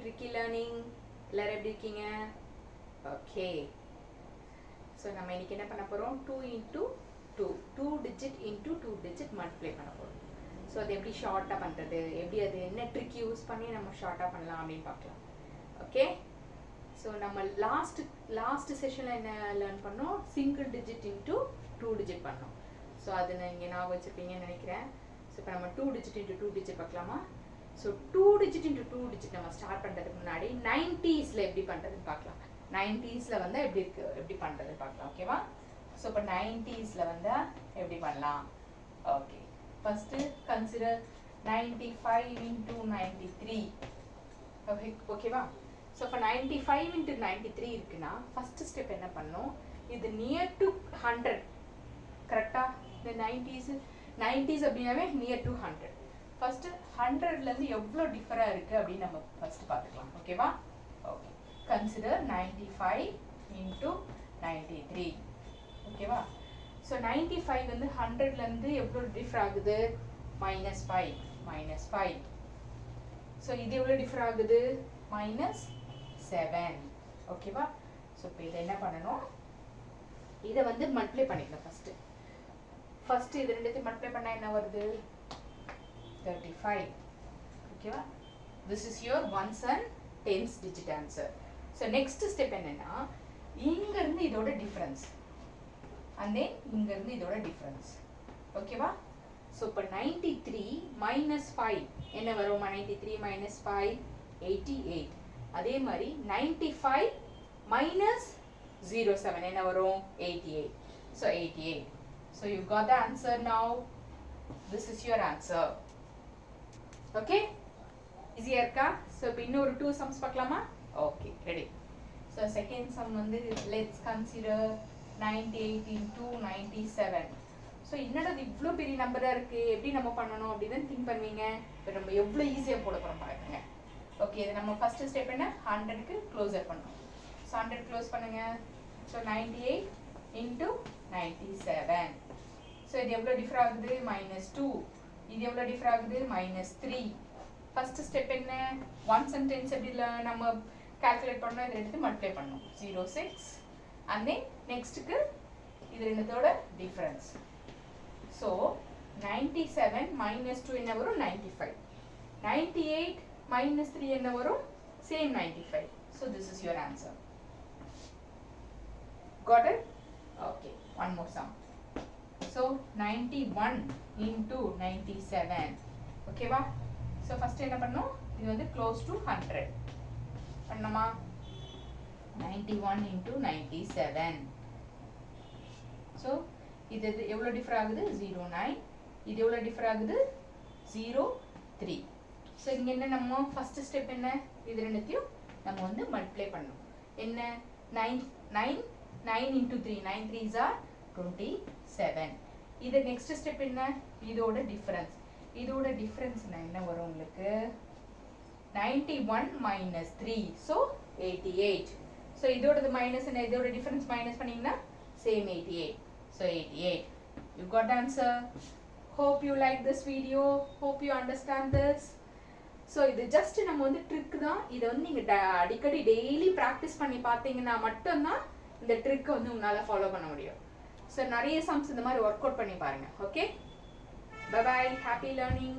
tricky learning. எல்லாரும் எப்படி இருக்கீங்க? Okay. So நம்ம இன்னைக்கு என்ன பண்ண போறோம்? 2 into 2. 2 digit into 2 digit multiply பண்ண போறோம். So அது எப்படி ஷார்ட்டா பண்றது? எப்படி அது என்ன ட்ரிக் யூஸ் பண்ணி நம்ம ஷார்ட்டா பண்ணலாம் அப்படினு பார்க்கலாம். Okay? So நம்ம லாஸ்ட் செஷன்ல என்ன லேர்ன் பண்ணோம்? சிங்கிள் டிஜிட் into 2 digit பண்ணோம். So அது நீங்க ஞாபகம் வச்சிருப்பீங்கன்னு நினைக்கிறேன். So இப்போ நம்ம 2 digit into 2 digit பார்க்கலாமா? So 2 digit into 2 digit நம்ம ஸ்டார்ட் பண்றதுக்கு முன்னாடி 90sல எப்படி பண்றதுன்னு பார்க்கலாம். 90sல வந்து எப்படி பண்றதுன்னு பார்க்கலாம். ஓகேவா? So இப்போ 90sல வந்து எப்படி பண்ணலாம்? ஓகே. First consider 95 into 93. ஓகேவா? So for 95 into 93 இருக்குன்னா first step என்ன பண்ணணும்? இது near to 100. கரெக்ட்டா? இந்த 90s அப்படினாவே near to 100. First 100ல இருந்து எவ்வளவு டிஃபரா இருக்கு அப்படி நம்ம first பார்த்துக்கலாம். ஓகேவா? ஓகே. Consider 95 into 93. ஓகேவா? So 95 வந்து 100ல இருந்து எவ்வளவு டிஃபர் ஆகுது? -5. So இது எவ்வளவு டிஃபர் ஆகுது? -7. ஓகேவா? So இப்போ இத என்ன பண்ணனும்? இத வந்து மல்டிப்ளை பண்ணிடலாம் ஃபர்ஸ்ட் இது ரெண்டுத்தையும் மல்டிப்ளை பண்ணா என்ன வருது? 35. ஓகேவா? This is your ones and tens digit answer. So next step என்னன்னா இங்க இருந்து இதோட டிஃபரன்ஸ் and then இங்க இருந்து இதோட டிஃபரன்ஸ். ஓகேவா? So இப்போ 93 -5 என்ன வரும்? 93 -5 88. அதே மாதிரி 95 -07 என்ன வரும்? 88. So 88. So you got the answer now. This is your answer. Okay? Easier இருக்கா? So இப்போ இன்னொரு 2 sums பார்க்கலாமா? Okay, ready. So second sum வந்து let's consider 98 into 97. So என்னடா இது இவ்ளோ பெரிய நம்பரா இருக்கு, எப்படி நம்ம பண்ணனும் அப்படி தான் திங்க் பண்ணுவீங்க. இப்போ நம்ம எவ்வளவு ஈஸியா போட போறோம் பாருங்க. ஓகே, இது நம்ம ஃபர்ஸ்ட் ஸ்டெப் என்ன? 100 க்கு க்ளோசர் பண்ணனும். So 100 க்ளோஸ் பண்ணுங்க. So 98 into 97. So இது எவ்வளவு டிஃபர் ஆகுது? -2. இது எவ்வளவு டிஃபர் ஆகுது? -3. ஃபர்ஸ்ட் ஸ்டெப் என்ன? ஒன்ஸ் அண்ட் டென்ஸ் எப்படி நம்ம கால்குலேட் பண்ணனும்? இத எடுத்து மல்டிப்ளை பண்ணனும். 06 and then நெக்ஸ்ட்க்கு இது ரெண்டுத்தோட டிஃபரன்ஸ். So 97 -2 என்ன வரும்? 95. 98 -3 என்ன வரும்? Same 95. So this is your answer. Got it? Okay, one more sum. So 91 into 97. Okay va? So first என்ன பண்ணனும்? இது வந்து close to 100. பண்ணனுமா? 91 into 97. So இது எவ்வளவு டிஃபர் ஆகுது? 09. இது எவ்வளவு டிஃபர் ஆகுது? 03. So இங்க என்ன நம்ம ஃபர்ஸ்ட் ஸ்டெப் என்ன? இது ரெண்டுத்தையும் நம்ம வந்து மல்டிப்ளை பண்ணனும். என்ன? 9 into 3. 9 3s are 27. இது நெக்ஸ்ட் ஸ்டெப் என்ன? இதோட டிஃபரன்ஸ். இதோட டிஃபரன்ஸ் என்ன வரும் உங்களுக்கு? 91 -3. So 88. So இதோடது மைனஸ் என்ன? இதோட டிஃபரன்ஸ் மைனஸ் பண்ணீங்கன்னா same 88. So 88. You got the answer. Hope you like this video. Hope you understand this. So இது ஜஸ்ட் நம்ம வந்து ட்ரிக் தான். இத வந்து நீங்க அடிக்கடி டெய்லி பிராக்டீஸ் பண்ணி பாத்தீங்கன்னா மட்டும் தான் இந்த ட்ரிக் வந்து உங்களால ஃபாலோ பண்ண முடியும். So நிறைய சம்ஸ் இந்த மாதிரி வொர்க் அவுட் பண்ணி பாருங்க. Okay? Bye bye. Happy learning.